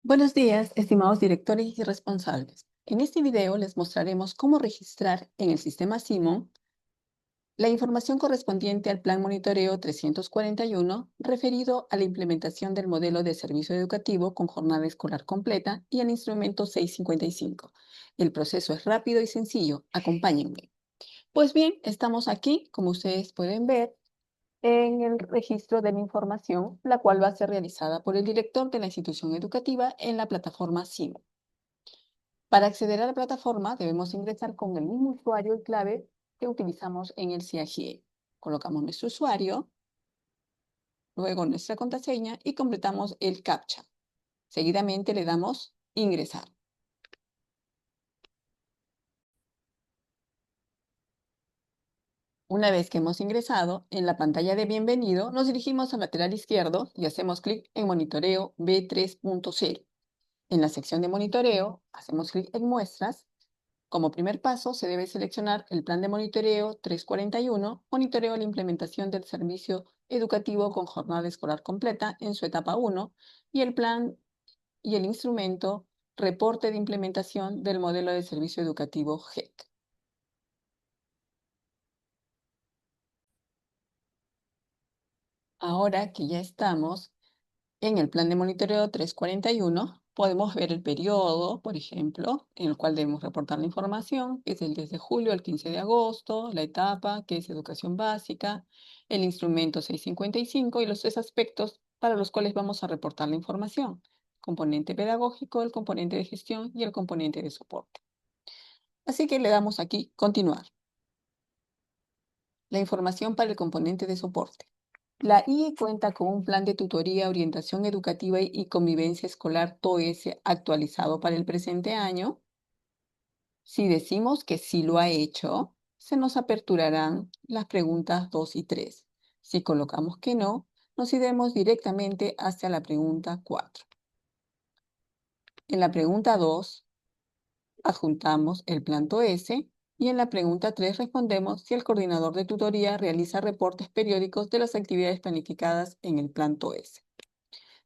Buenos días, estimados directores y responsables. En este video les mostraremos cómo registrar en el sistema Simon la información correspondiente al Plan Monitoreo 341 referido a la implementación del modelo de servicio educativo con jornada escolar completa y al instrumento 655. El proceso es rápido y sencillo. Acompáñenme. Pues bien, estamos aquí, como ustedes pueden ver, en el registro de la información, la cual va a ser realizada por el director de la institución educativa en la plataforma Simon. Para acceder a la plataforma debemos ingresar con el mismo usuario y clave que utilizamos en el CIAGIE. Colocamos nuestro usuario, luego nuestra contraseña y completamos el CAPTCHA. Seguidamente le damos ingresar. Una vez que hemos ingresado, en la pantalla de bienvenido nos dirigimos al lateral izquierdo y hacemos clic en Monitoreo B3.0. En la sección de monitoreo, hacemos clic en Muestras. Como primer paso, se debe seleccionar el plan de monitoreo 341, monitoreo la implementación del servicio educativo con jornada escolar completa en su etapa 1, y el plan y el instrumento reporte de implementación del modelo de servicio educativo GEC. Ahora que ya estamos en el plan de monitoreo 341, podemos ver el periodo, por ejemplo, en el cual debemos reportar la información, que es el 10 de julio al 15 de agosto, la etapa, que es educación básica, el instrumento 655 y los tres aspectos para los cuales vamos a reportar la información: componente pedagógico, el componente de gestión y el componente de soporte. Así que le damos aquí continuar. La información para el componente de soporte. La IE cuenta con un plan de tutoría, orientación educativa y convivencia escolar TOES actualizado para el presente año. Si decimos que sí lo ha hecho, se nos aperturarán las preguntas 2 y 3. Si colocamos que no, nos iremos directamente hacia la pregunta 4. En la pregunta 2, adjuntamos el plan TOES y en la pregunta 3 respondemos si el coordinador de tutoría realiza reportes periódicos de las actividades planificadas en el plan TOES.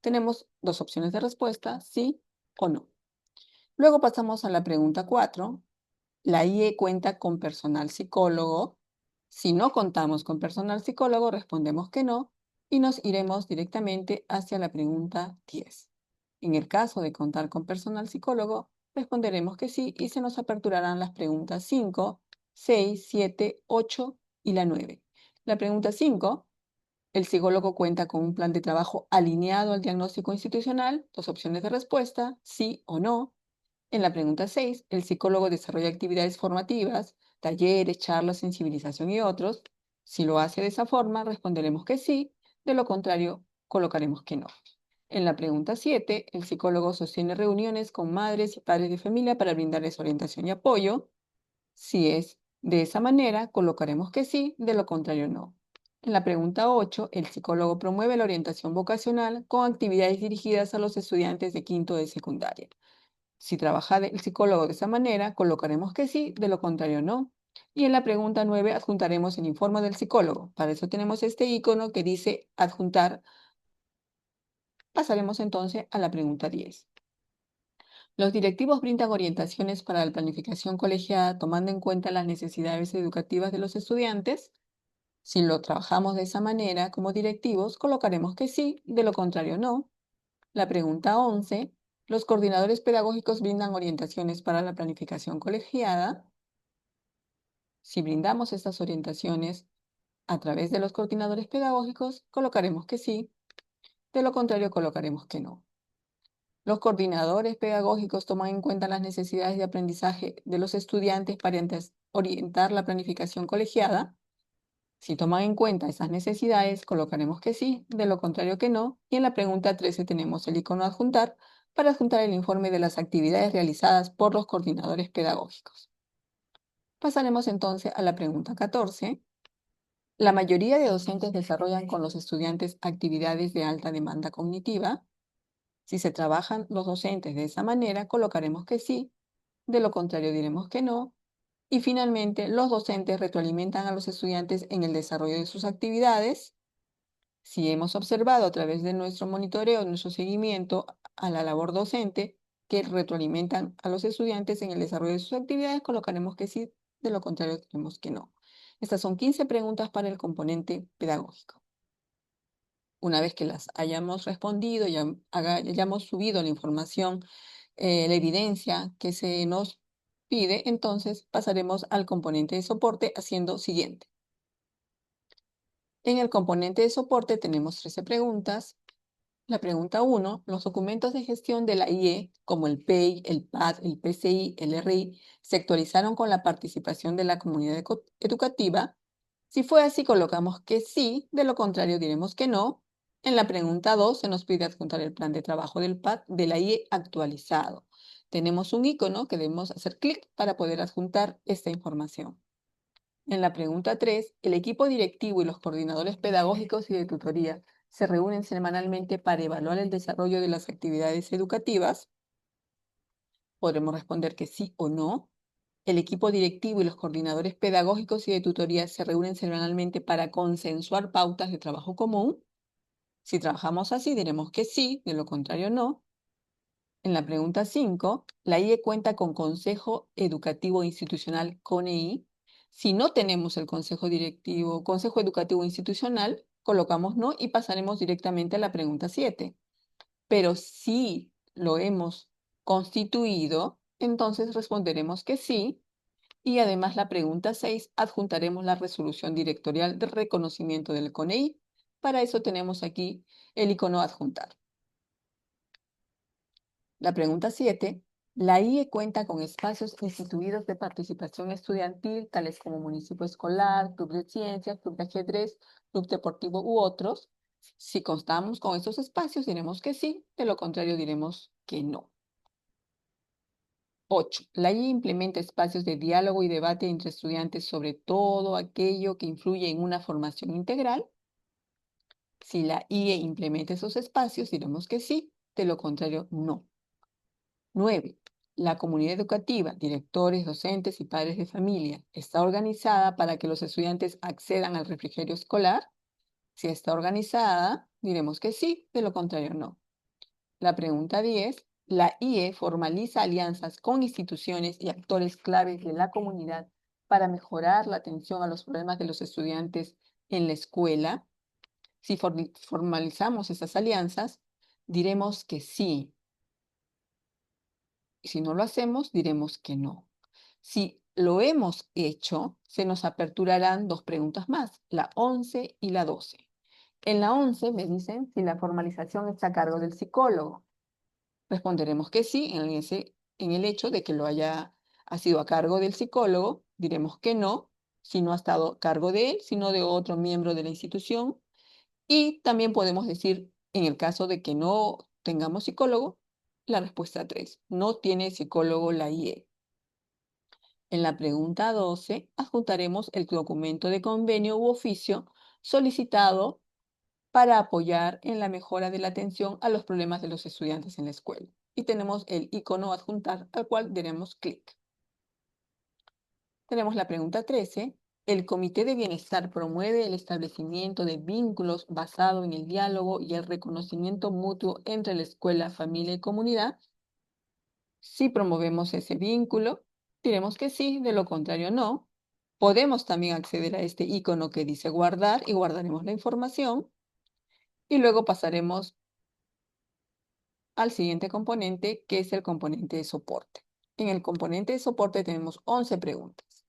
Tenemos dos opciones de respuesta: sí o no. Luego pasamos a la pregunta 4. La IE cuenta con personal psicólogo. Si no contamos con personal psicólogo, respondemos que no y nos iremos directamente hacia la pregunta 10. En el caso de contar con personal psicólogo, responderemos que sí y se nos aperturarán las preguntas 5, 6, 7, 8 y la 9. La pregunta 5: el psicólogo cuenta con un plan de trabajo alineado al diagnóstico institucional. Dos opciones de respuesta: sí o no. En la pregunta 6, el psicólogo desarrolla actividades formativas, talleres, charlas, sensibilización y otros. Si lo hace de esa forma, responderemos que sí; de lo contrario, colocaremos que no. En la pregunta 7, el psicólogo sostiene reuniones con madres y padres de familia para brindarles orientación y apoyo. Si es de esa manera, colocaremos que sí; de lo contrario, no. En la pregunta 8, el psicólogo promueve la orientación vocacional con actividades dirigidas a los estudiantes de quinto de secundaria. Si trabaja el psicólogo de esa manera, colocaremos que sí; de lo contrario, no. Y en la pregunta 9 adjuntaremos el informe del psicólogo. Para eso tenemos este icono que dice adjuntar. Pasaremos entonces a la pregunta 10. Los directivos brindan orientaciones para la planificación colegiada tomando en cuenta las necesidades educativas de los estudiantes. Si lo trabajamos de esa manera como directivos, colocaremos que sí; de lo contrario, no. La pregunta 11. Los coordinadores pedagógicos brindan orientaciones para la planificación colegiada. Si brindamos estas orientaciones a través de los coordinadores pedagógicos, colocaremos que sí; de lo contrario, colocaremos que no. Los coordinadores pedagógicos toman en cuenta las necesidades de aprendizaje de los estudiantes para orientar la planificación colegiada. Si toman en cuenta esas necesidades, colocaremos que sí; de lo contrario, que no. Y en la pregunta 13 tenemos el icono adjuntar para adjuntar el informe de las actividades realizadas por los coordinadores pedagógicos. Pasaremos entonces a la pregunta 14. La mayoría de docentes desarrollan con los estudiantes actividades de alta demanda cognitiva. Si se trabajan los docentes de esa manera, colocaremos que sí; de lo contrario, diremos que no. Y finalmente, los docentes retroalimentan a los estudiantes en el desarrollo de sus actividades. Si hemos observado a través de nuestro monitoreo, nuestro seguimiento a la labor docente, que retroalimentan a los estudiantes en el desarrollo de sus actividades, colocaremos que sí, de lo contrario, diremos que no. Estas son 15 preguntas para el componente pedagógico. Una vez que las hayamos respondido, ya hayamos subido la información, la evidencia que se nos pide, entonces pasaremos al componente de soporte haciendo siguiente. En el componente de soporte tenemos 13 preguntas. La pregunta 1, los documentos de gestión de la IE, como el PEI, el PAD, el PCI, el RI, se actualizaron con la participación de la comunidad educativa. Si fue así, colocamos que sí, de lo contrario diremos que no. En la pregunta 2 se nos pide adjuntar el plan de trabajo del PAD de la IE actualizado. Tenemos un icono que debemos hacer clic para poder adjuntar esta información. En la pregunta 3, el equipo directivo y los coordinadores pedagógicos y de tutoría se reúnen semanalmente para evaluar el desarrollo de las actividades educativas. Podremos responder que sí o no. El equipo directivo y los coordinadores pedagógicos y de tutoría se reúnen semanalmente para consensuar pautas de trabajo común. Si trabajamos así, diremos que sí, de lo contrario no. En la pregunta 5, la IE cuenta con Consejo Educativo Institucional CONEI. Si no tenemos el Consejo Directivo, Consejo Educativo Institucional, colocamos no y pasaremos directamente a la pregunta 7. Pero si lo hemos constituido, entonces responderemos que sí. Y además la pregunta 6, adjuntaremos la resolución directorial de reconocimiento del CONEI. Para eso tenemos aquí el icono adjuntar. La pregunta 7. La IE cuenta con espacios instituidos de participación estudiantil, tales como municipio escolar, club de ciencias, club de ajedrez, club deportivo u otros. Si constamos con estos espacios, diremos que sí, de lo contrario diremos que no. 8. La IE implementa espacios de diálogo y debate entre estudiantes sobre todo aquello que influye en una formación integral. Si la IE implementa esos espacios, diremos que sí, de lo contrario no. 9. La comunidad educativa, directores, docentes y padres de familia, ¿está organizada para que los estudiantes accedan al refrigerio escolar? Si está organizada, diremos que sí, de lo contrario no. La pregunta 10. La IE formaliza alianzas con instituciones y actores claves de la comunidad para mejorar la atención a los problemas de los estudiantes en la escuela. Si formalizamos esas alianzas, diremos que sí. Y si no lo hacemos, diremos que no. Si lo hemos hecho, se nos aperturarán dos preguntas más, la 11 y la 12. En la 11 me dicen si la formalización está a cargo del psicólogo. Responderemos que sí, en el hecho de que ha sido a cargo del psicólogo, diremos que no, si no ha estado a cargo de él, sino de otro miembro de la institución. Y también podemos decir, en el caso de que no tengamos psicólogo, la respuesta 3, no tiene psicólogo la IE. En la pregunta 12, adjuntaremos el documento de convenio u oficio solicitado para apoyar en la mejora de la atención a los problemas de los estudiantes en la escuela. Y tenemos el icono adjuntar al cual daremos clic. Tenemos la pregunta 13. El Comité de Bienestar promueve el establecimiento de vínculos basado en el diálogo y el reconocimiento mutuo entre la escuela, familia y comunidad. Si promovemos ese vínculo, diremos que sí, de lo contrario no. Podemos también acceder a este icono que dice guardar y guardaremos la información. Y luego pasaremos al siguiente componente, que es el componente de soporte. En el componente de soporte tenemos 11 preguntas.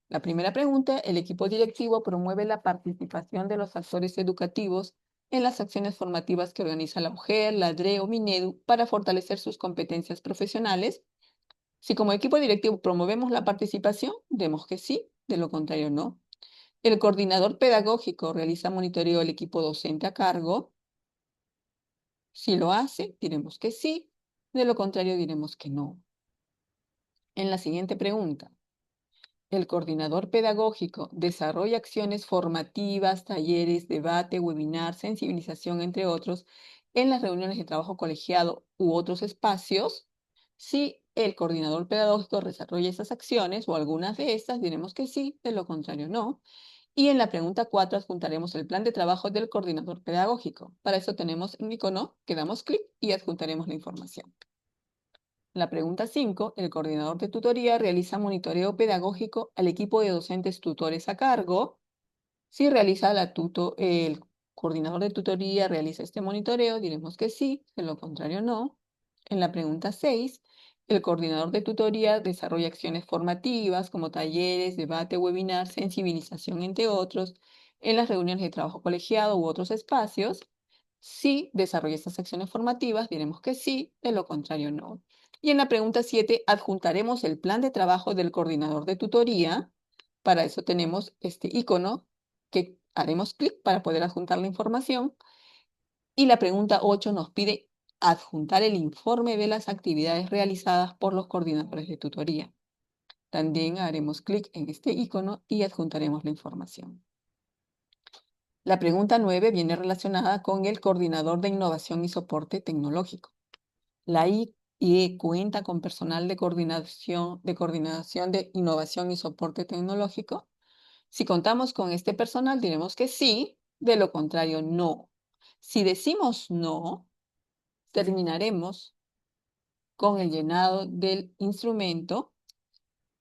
La primera pregunta, el equipo directivo promueve la participación de los actores educativos en las acciones formativas que organiza la UGER, la DRE o Minedu para fortalecer sus competencias profesionales. Si como equipo directivo promovemos la participación, diremos que sí, de lo contrario no. El coordinador pedagógico realiza monitoreo del equipo docente a cargo. Si lo hace, diremos que sí, de lo contrario diremos que no. En la siguiente pregunta, el coordinador pedagógico desarrolla acciones formativas, talleres, debate, webinar, sensibilización, entre otros, en las reuniones de trabajo colegiado u otros espacios. Si el coordinador pedagógico desarrolla esas acciones o algunas de estas, diremos que sí, de lo contrario no. Y en la pregunta 4 adjuntaremos el plan de trabajo del coordinador pedagógico. Para eso tenemos un icono que damos clic y adjuntaremos la información. La pregunta 5, el coordinador de tutoría realiza monitoreo pedagógico al equipo de docentes tutores a cargo. Si realiza el coordinador de tutoría realiza este monitoreo, diremos que sí, de lo contrario no. En la pregunta 6, el coordinador de tutoría desarrolla acciones formativas como talleres, debate, webinar, sensibilización, entre otros, en las reuniones de trabajo colegiado u otros espacios. Si desarrolla estas acciones formativas, diremos que sí, de lo contrario no. Y en la pregunta 7, adjuntaremos el plan de trabajo del coordinador de tutoría. Para eso tenemos este icono que haremos clic para poder adjuntar la información. Y la pregunta 8 nos pide adjuntar el informe de las actividades realizadas por los coordinadores de tutoría. También haremos clic en este icono y adjuntaremos la información. La pregunta 9 viene relacionada con el coordinador de innovación y soporte tecnológico. La IE cuenta con personal de coordinación de innovación y soporte tecnológico. Si contamos con este personal, diremos que sí, de lo contrario, no. Si decimos no, terminaremos con el llenado del instrumento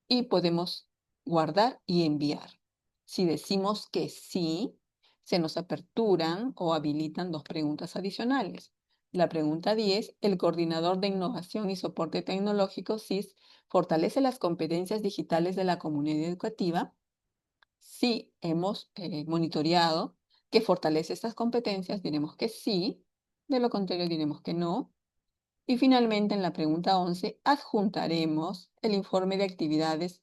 y podemos guardar y enviar. Si decimos que sí, se nos aperturan o habilitan dos preguntas adicionales. La pregunta 10, el coordinador de innovación y soporte tecnológico, SIS, fortalece las competencias digitales de la comunidad educativa. Si hemos monitoreado que fortalece estas competencias, diremos que sí, de lo contrario diremos que no. Y finalmente, en la pregunta 11, adjuntaremos el informe de actividades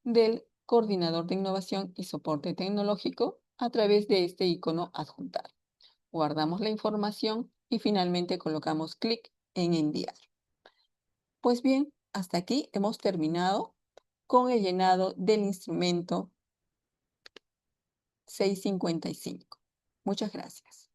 del coordinador de innovación y soporte tecnológico a través de este icono adjuntar. Guardamos la información y finalmente colocamos clic en enviar. Pues bien, hasta aquí hemos terminado con el llenado del instrumento 655. Muchas gracias.